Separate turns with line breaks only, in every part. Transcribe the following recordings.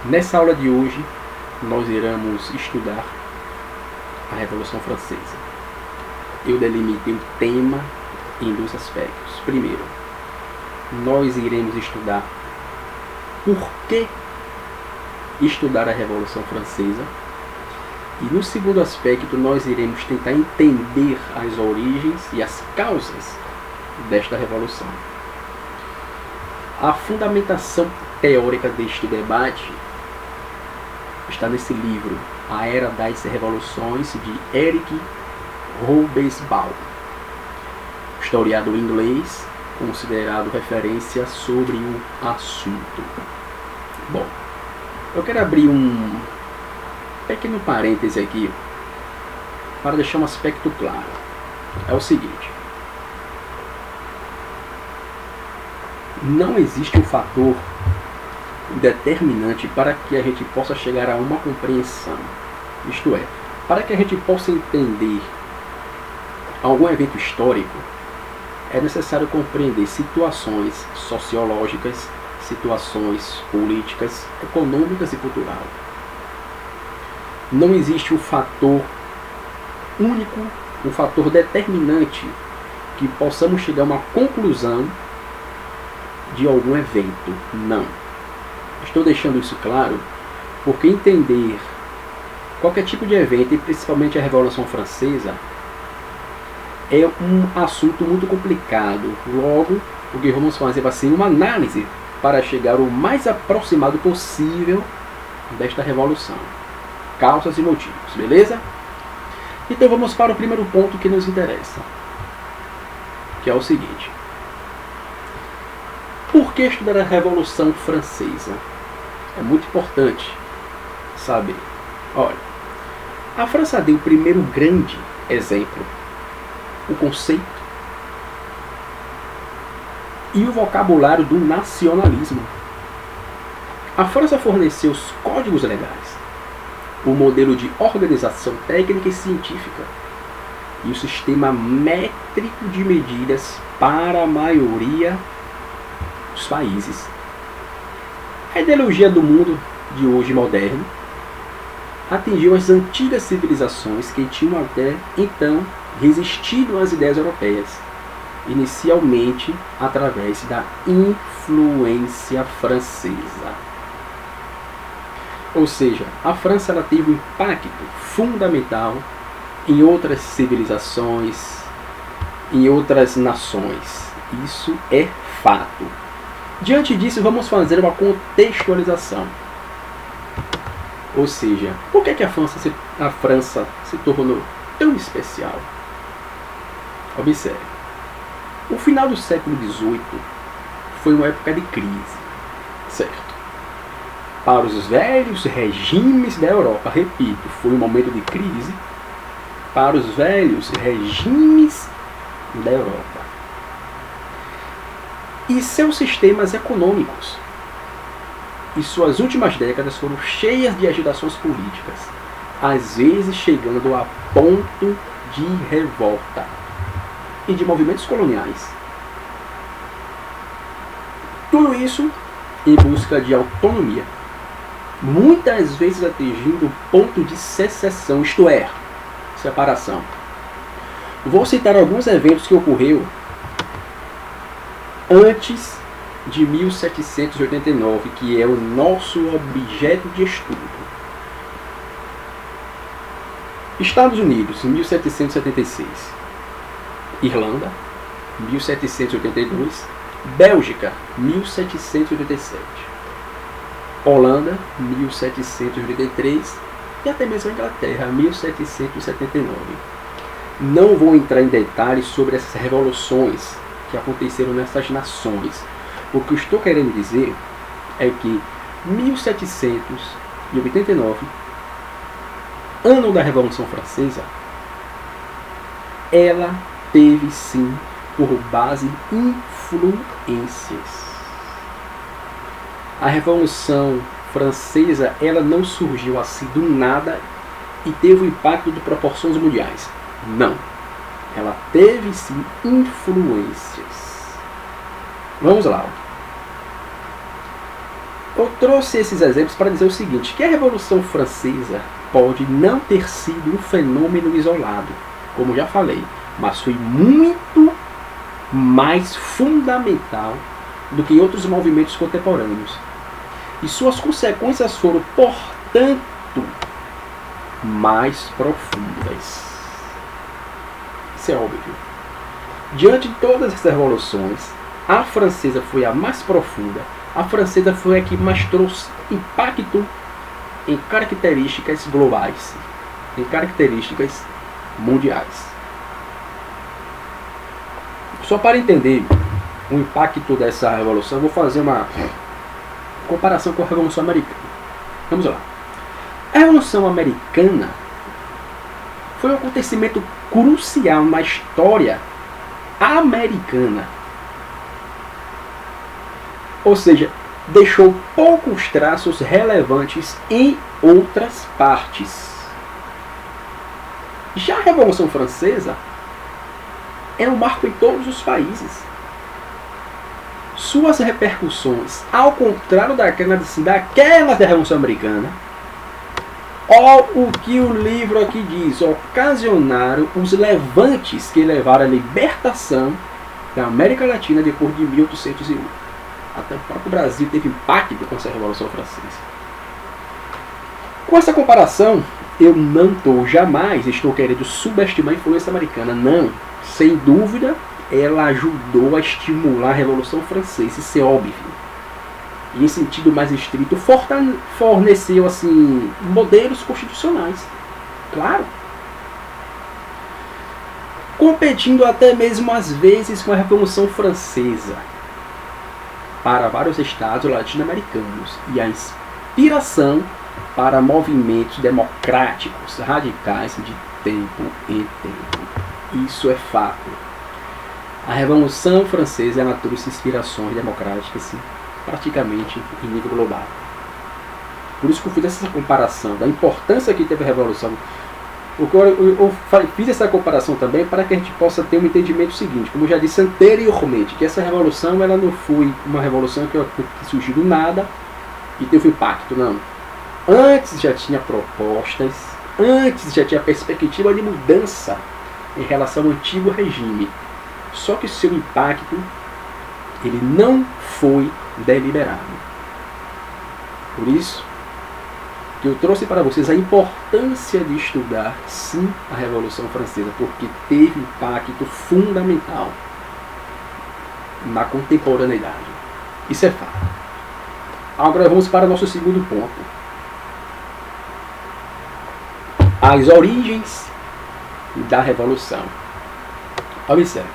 Nessa aula de hoje, nós iremos estudar a Revolução Francesa. Eu delimitei o tema em dois aspectos. Primeiro, nós iremos estudar por que estudar a Revolução Francesa. E no segundo aspecto, nós iremos tentar entender as origens e as causas desta revolução. A fundamentação teórica deste debate está nesse livro, A Era das Revoluções, de Eric Hobsbawm, historiador inglês, considerado referência sobre o assunto. Bom, eu quero abrir um pequeno parêntese aqui para deixar um aspecto claro. É o seguinte: não existe um fator determinante para que a gente possa chegar a uma compreensão. Isto é, para que a gente possa entender algum evento histórico, é necessário compreender situações sociológicas, situações políticas, econômicas e culturais. Não existe um fator único, um fator determinante que possamos chegar a uma conclusão de algum evento. Não. Estou deixando isso claro porque entender qualquer tipo de evento, e principalmente a Revolução Francesa, é um assunto muito complicado. Logo, o que vamos fazer vai ser uma análise para chegar o mais aproximado possível desta revolução. Causas e motivos, beleza? Então vamos para o primeiro ponto que nos interessa, que é o seguinte: por que estudar a Revolução Francesa? É muito importante saber. Olha, a França deu o primeiro grande exemplo, o conceito e o vocabulário do nacionalismo. A França forneceu os códigos legais, o modelo de organização técnica e científica e o sistema métrico de medidas para a maioria dos países. A ideologia do mundo de hoje moderno atingiu as antigas civilizações que tinham até então resistido às ideias europeias, inicialmente através da influência francesa. Ou seja, a França ela teve um impacto fundamental em outras civilizações, em outras nações. Isso é fato. Diante disso, vamos fazer uma contextualização. Ou seja, por que a França se tornou tão especial? Observe. O final do século XVIII foi uma época de crise, certo? Para os velhos regimes da Europa, repito, foi um momento de crise para os velhos regimes da Europa. E seus sistemas econômicos e suas últimas décadas foram cheias de agitações políticas, às vezes chegando a ponto de revolta e de movimentos coloniais. Tudo isso em busca de autonomia, muitas vezes atingindo o ponto de secessão, isto é, separação. Vou citar alguns eventos que ocorreram antes de 1789, que é o nosso objeto de estudo. Estados Unidos, em 1776. Irlanda, 1782. Bélgica, 1787. Holanda, 1783. E até mesmo a Inglaterra, 1779. Não vou entrar em detalhes sobre essas revoluções que aconteceram nessas nações. O que eu estou querendo dizer é que 1789, ano da Revolução Francesa, ela teve sim por base influências. A Revolução Francesa ela não surgiu assim do nada e teve um impacto de proporções mundiais. Não. Ela teve sim influências. Vamos lá. Eu trouxe esses exemplos para dizer o seguinte, que a Revolução Francesa pode não ter sido um fenômeno isolado, como já falei, mas foi muito mais fundamental do que outros movimentos contemporâneos. E suas consequências foram, portanto, mais profundas. Isso é óbvio. Diante de todas essas revoluções, a francesa foi a mais profunda. A francesa foi a que mais trouxe impacto em características globais, em características mundiais. Só para entender o impacto dessa revolução, eu vou fazer uma comparação com a Revolução Americana. Vamos lá. A Revolução Americana foi um acontecimento crucial na história americana. Ou seja, deixou poucos traços relevantes em outras partes. Já a Revolução Francesa é um marco em todos os países. Suas repercussões, ao contrário daquelas da Revolução Americana, o que o livro aqui diz, ocasionaram os levantes que levaram à libertação da América Latina depois de 1801. Até o próprio Brasil teve impacto com essa Revolução Francesa. Com essa comparação, eu jamais estou querendo subestimar a influência americana. Não, sem dúvida, ela ajudou a estimular a Revolução Francesa, isso é óbvio. E em sentido mais estrito, forneceu assim, modelos constitucionais. Claro. Competindo até mesmo às vezes com a Revolução Francesa para vários estados latino-americanos e a inspiração para movimentos democráticos radicais de tempo em tempo. Isso é fato. A Revolução Francesa ela trouxe inspirações democráticas praticamente em nível global. Por isso que eu fiz essa comparação da importância que teve a Revolução. Eu fiz essa comparação também para que a gente possa ter um entendimento seguinte, como eu já disse anteriormente, que essa revolução ela não foi uma revolução que surgiu do nada e teve impacto, não. Antes já tinha propostas, antes já tinha perspectiva de mudança em relação ao antigo regime. Só que seu impacto ele não foi deliberado. Por isso que eu trouxe para vocês a importância de estudar, sim, a Revolução Francesa, porque teve impacto fundamental na contemporaneidade. Isso é fato. Agora vamos para o nosso segundo ponto. As origens da Revolução. Observe.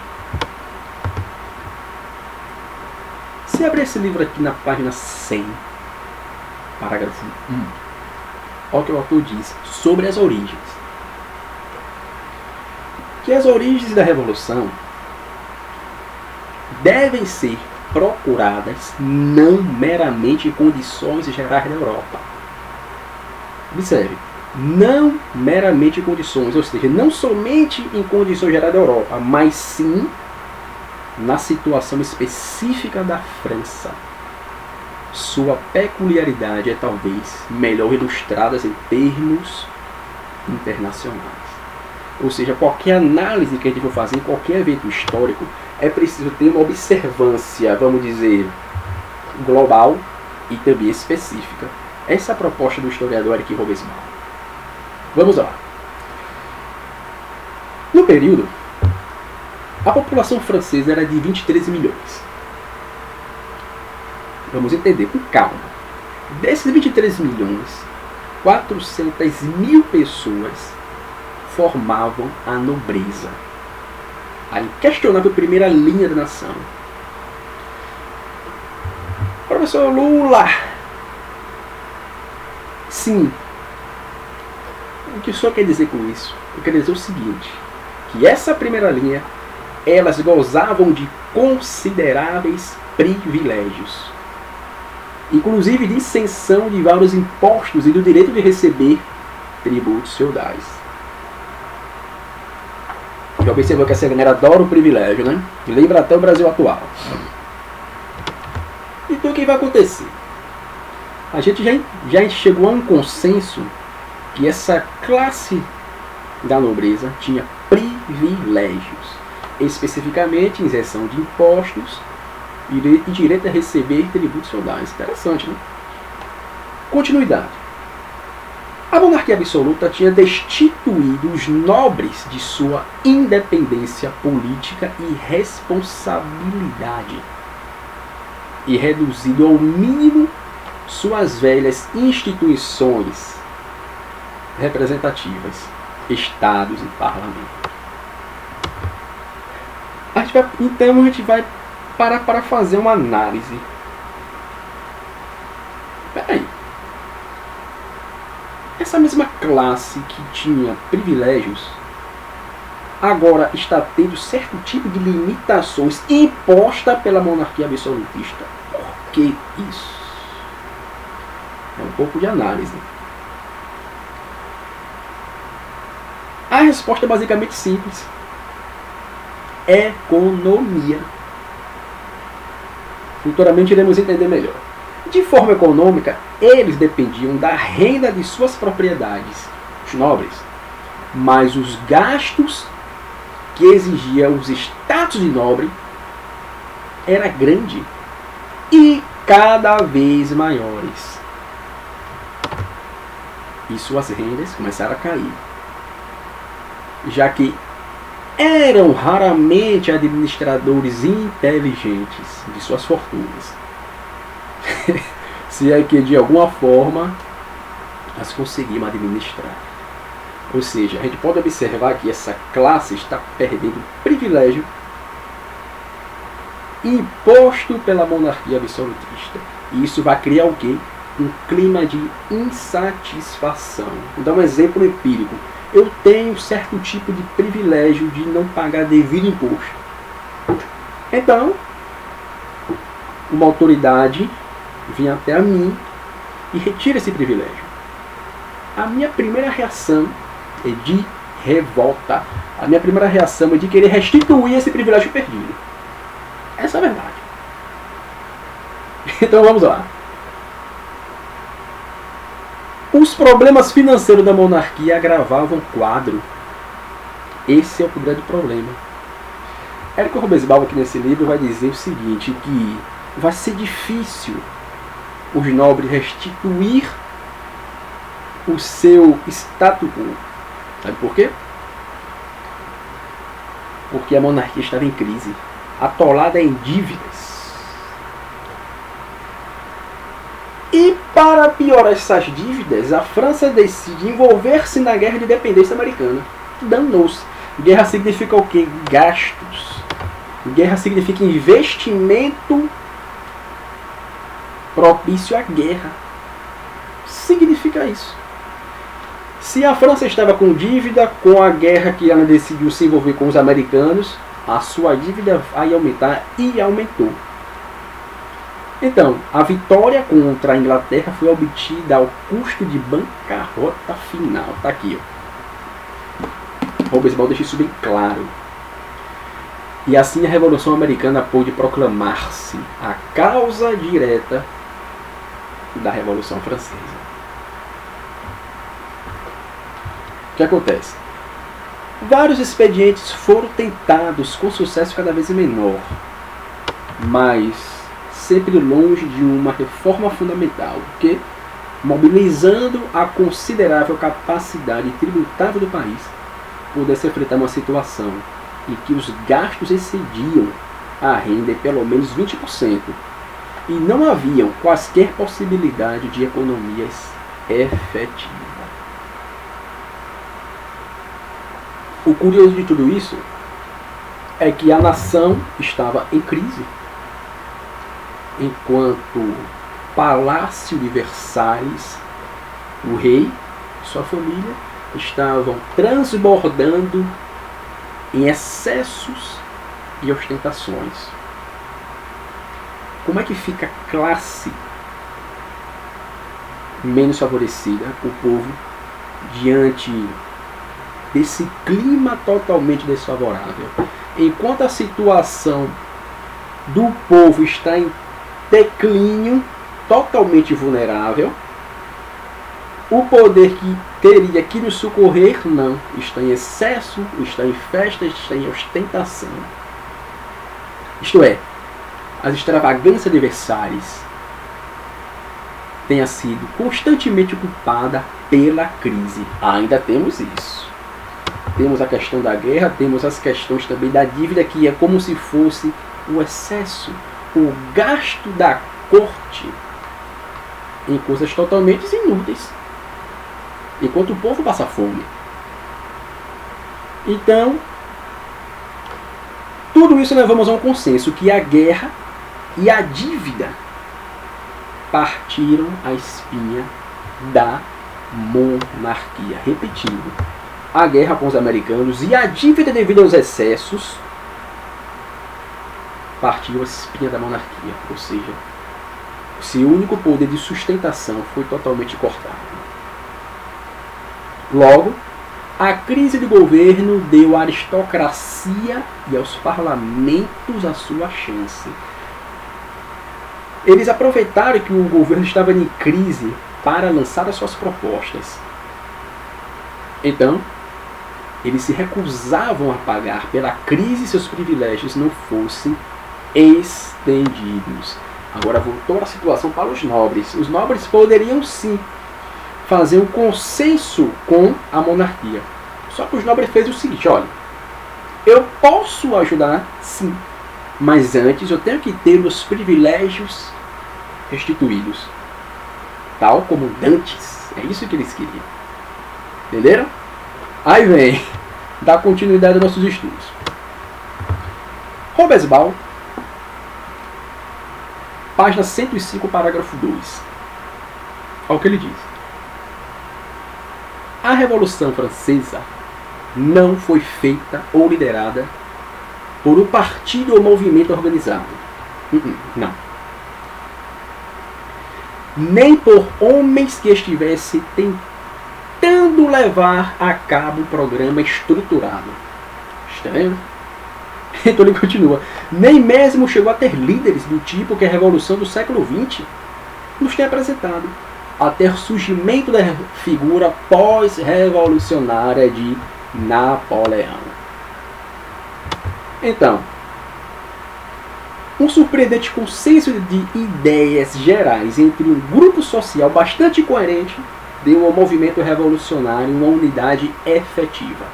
Se abrir esse livro aqui na página 100, parágrafo 1, olha o que o autor diz sobre as origens. Que as origens da Revolução devem ser procuradas não meramente em condições gerais da Europa. Observe, não meramente em condições, ou seja, não somente em condições gerais da Europa, mas sim na situação específica da França. Sua peculiaridade é talvez melhor ilustrada em termos internacionais. Ou seja, qualquer análise que a gente for fazer em qualquer evento histórico, é preciso ter uma observância, vamos dizer, global e também específica. Essa é a proposta do historiador Eric Robesmal. Vamos lá. No período, a população francesa era de 23 milhões. Vamos entender com calma. Desses 23 milhões, 400 mil pessoas formavam a nobreza. A inquestionável primeira linha da nação. Professor Lula. Sim. O que o senhor quer dizer com isso? Eu quero dizer o seguinte, que essa primeira linha, elas gozavam de consideráveis privilégios, inclusive de isenção de vários impostos e do direito de receber tributos feudais. Já observou que essa galera adora o privilégio, né? Lembra até o Brasil atual. Então o que vai acontecer? a gente já chegou a um consenso que essa classe da nobreza tinha privilégios, especificamente isenção de impostos e direito a receber tributos feudais. Interessante, né? Continuidade. A monarquia absoluta tinha destituído os nobres de sua independência política e responsabilidade e reduzido ao mínimo suas velhas instituições representativas, estados e parlamento. Então a gente vai parar para fazer uma análise. Peraí. Essa mesma classe que tinha privilégios agora está tendo certo tipo de limitações imposta pela monarquia absolutista. Por que isso? É um pouco de análise. A resposta é basicamente simples. Economia. Futuramente iremos entender melhor. De forma econômica, eles dependiam da renda de suas propriedades, os nobres, mas os gastos que exigia os status de nobre era grande e cada vez maiores. E suas rendas começaram a cair, já que eram raramente administradores inteligentes de suas fortunas. Se é que de alguma forma as conseguiam administrar. Ou seja, a gente pode observar que essa classe está perdendo privilégio imposto pela monarquia absolutista. E isso vai criar o quê? Um clima de insatisfação. Vou dar um exemplo empírico. Eu tenho certo tipo de privilégio de não pagar devido imposto. Então, uma autoridade vem até a mim e retira esse privilégio. A minha primeira reação é de revolta. A minha primeira reação é de querer restituir esse privilégio perdido. Essa é a verdade. Então vamos lá. Os problemas financeiros da monarquia agravavam o quadro. Esse é o grande problema. Érico Robesbal, aqui nesse livro, vai dizer o seguinte, que vai ser difícil os nobres restituir o seu status quo. Sabe por quê? Porque a monarquia estava em crise, atolada em dívidas. E para piorar essas dívidas, a França decide envolver-se na guerra de independência americana. Danou-se. Guerra significa o quê? Gastos. Guerra significa investimento propício à guerra. Significa isso. Se a França estava com dívida com a guerra que ela decidiu se envolver com os americanos, a sua dívida vai aumentar e aumentou. Então, a vitória contra a Inglaterra foi obtida ao custo de bancarrota final. Está aqui, ó. Robesbal deixa isso bem claro. E assim a Revolução Americana pôde proclamar-se a causa direta da Revolução Francesa. O que acontece? Vários expedientes foram tentados com sucesso cada vez menor, mas sempre longe de uma reforma fundamental, que, mobilizando a considerável capacidade tributável do país, pudesse enfrentar uma situação em que os gastos excediam a renda em pelo menos 20%, e não haviam quaisquer possibilidade de economias efetivas. O curioso de tudo isso é que a nação estava em crise, enquanto Palácio de Versalhes, o rei e sua família estavam transbordando em excessos e ostentações. Como é que fica a classe menos favorecida, o povo, diante desse clima totalmente desfavorável? Enquanto a situação do povo está em declínio, totalmente vulnerável. O poder que teria que nos socorrer, não. Está em excesso, está em festa, está em ostentação. Isto é, as extravagâncias de Versalhes tenha sido constantemente ocupada pela crise. Ainda temos isso. Temos a questão da guerra, temos as questões também da dívida, que é como se fosse o excesso, o gasto da corte em coisas totalmente inúteis, enquanto o povo passa fome. Então, tudo isso levamos a um consenso que a guerra e a dívida partiram a espinha da monarquia. Repetindo, a guerra com os americanos e a dívida devido aos excessos partiu a espinha da monarquia, ou seja, seu único poder de sustentação foi totalmente cortado. Logo, a crise do governo deu à aristocracia e aos parlamentos a sua chance. Eles aproveitaram que o governo estava em crise para lançar as suas propostas. Então, eles se recusavam a pagar pela crise e seus privilégios não fossem estendidos. Agora voltou a situação para os nobres. Os nobres poderiam sim fazer um consenso com a monarquia. Só que os nobres fez o seguinte: olha, eu posso ajudar sim, mas antes eu tenho que ter os privilégios restituídos, tal como dantes. É isso que eles queriam. Entenderam? Aí vem, dá continuidade aos nossos estudos. Robespierre, página 105, parágrafo 2. Olha o que ele diz. A Revolução Francesa não foi feita ou liderada por um partido ou movimento organizado. Não. Nem por homens que estivessem tentando levar a cabo um programa estruturado. Estranho? Então ele continua. Nem mesmo chegou a ter líderes do tipo que a Revolução do século XX nos tem apresentado, até o surgimento da figura pós-revolucionária de Napoleão. Então, um surpreendente consenso de ideias gerais entre um grupo social bastante coerente deu ao movimento revolucionário uma unidade efetiva.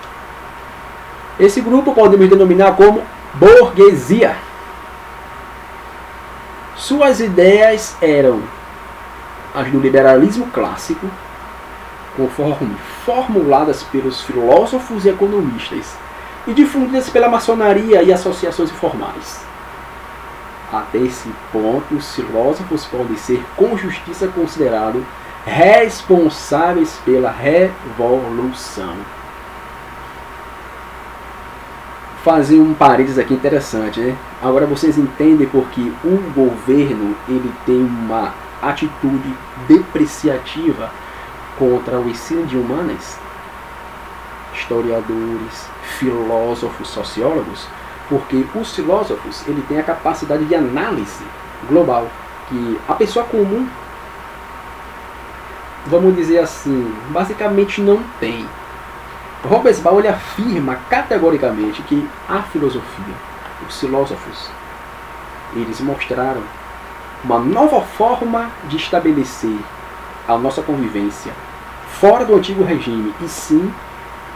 Esse grupo podemos denominar como burguesia. Suas ideias eram as do liberalismo clássico, conforme formuladas pelos filósofos e economistas e difundidas pela maçonaria e associações informais. Até esse ponto, os filósofos podem ser com justiça considerados responsáveis pela revolução. Fazer um parênteses aqui interessante, né? Agora vocês entendem porque o governo ele tem uma atitude depreciativa contra o ensino de humanas? Historiadores, filósofos, sociólogos, porque os filósofos ele tem a capacidade de análise global que a pessoa comum, vamos dizer assim, basicamente não tem. Robespierre ele afirma categoricamente que a filosofia, os filósofos, eles mostraram uma nova forma de estabelecer a nossa convivência fora do antigo regime e sim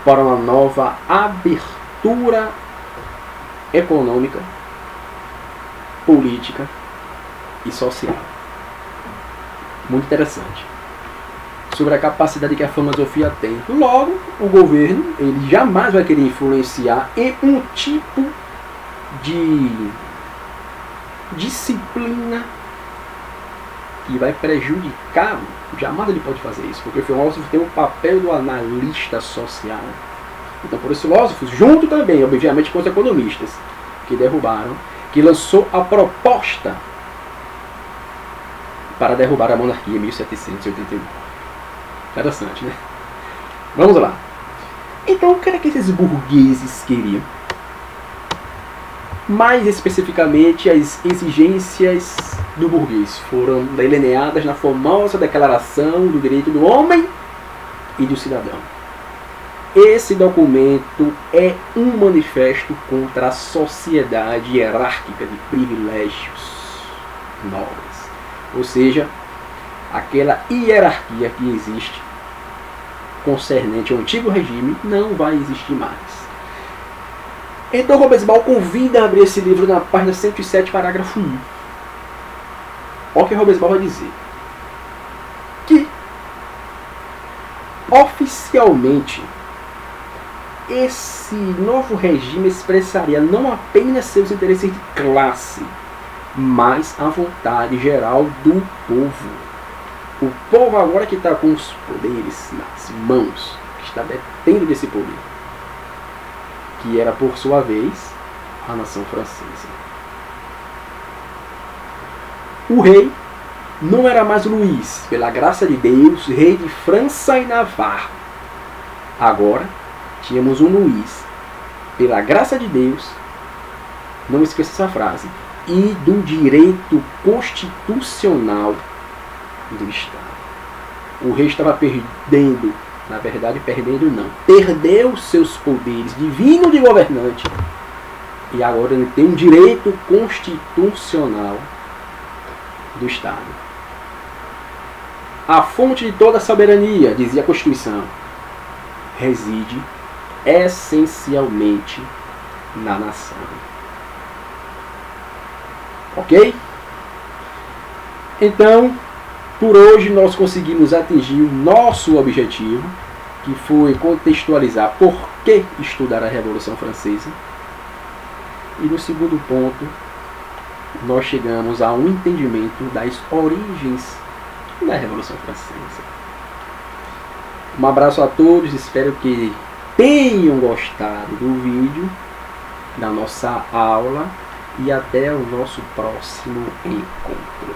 para uma nova abertura econômica, política e social. Muito interessante. Sobre a capacidade que a filosofia tem. Logo, o governo ele jamais vai querer influenciar em um tipo de disciplina que vai prejudicá-lo. Jamais ele pode fazer isso, porque o filósofo tem o papel do analista social. Então, por os filósofos, junto também, obviamente, com os economistas, que derrubaram, que lançou a proposta para derrubar a monarquia em 1789. Interessante, né? Vamos lá. Então, o que era que esses burgueses queriam? Mais especificamente, as exigências do burguês foram delineadas na famosa Declaração do Direito do Homem e do Cidadão. Esse documento é um manifesto contra a sociedade hierárquica de privilégios nobres, ou seja, aquela hierarquia que existe concernente ao antigo regime não vai existir mais. Então Robespal convida a abrir esse livro na página 107, parágrafo 1. Olha o que Robespal vai dizer. Que oficialmente esse novo regime expressaria não apenas seus interesses de classe, mas a vontade geral do povo. O povo agora que está com os poderes nas mãos, que está detendo desse poder, que era por sua vez a nação francesa. O rei não era mais Luís, pela graça de Deus, rei de França e Navarra. Agora tínhamos um Luís, pela graça de Deus, não esqueça essa frase, e do direito constitucional do Estado. O rei estava perdendo, na verdade perdendo não, perdeu seus poderes divinos de governante, e agora ele tem um direito constitucional do Estado. A fonte de toda a soberania, dizia a Constituição, reside essencialmente na nação. Ok? Então, por hoje nós conseguimos atingir o nosso objetivo, que foi contextualizar por que estudar a Revolução Francesa. E no segundo ponto, nós chegamos a um entendimento das origens da Revolução Francesa. Um abraço a todos, espero que tenham gostado do vídeo, da nossa aula, e até o nosso próximo encontro.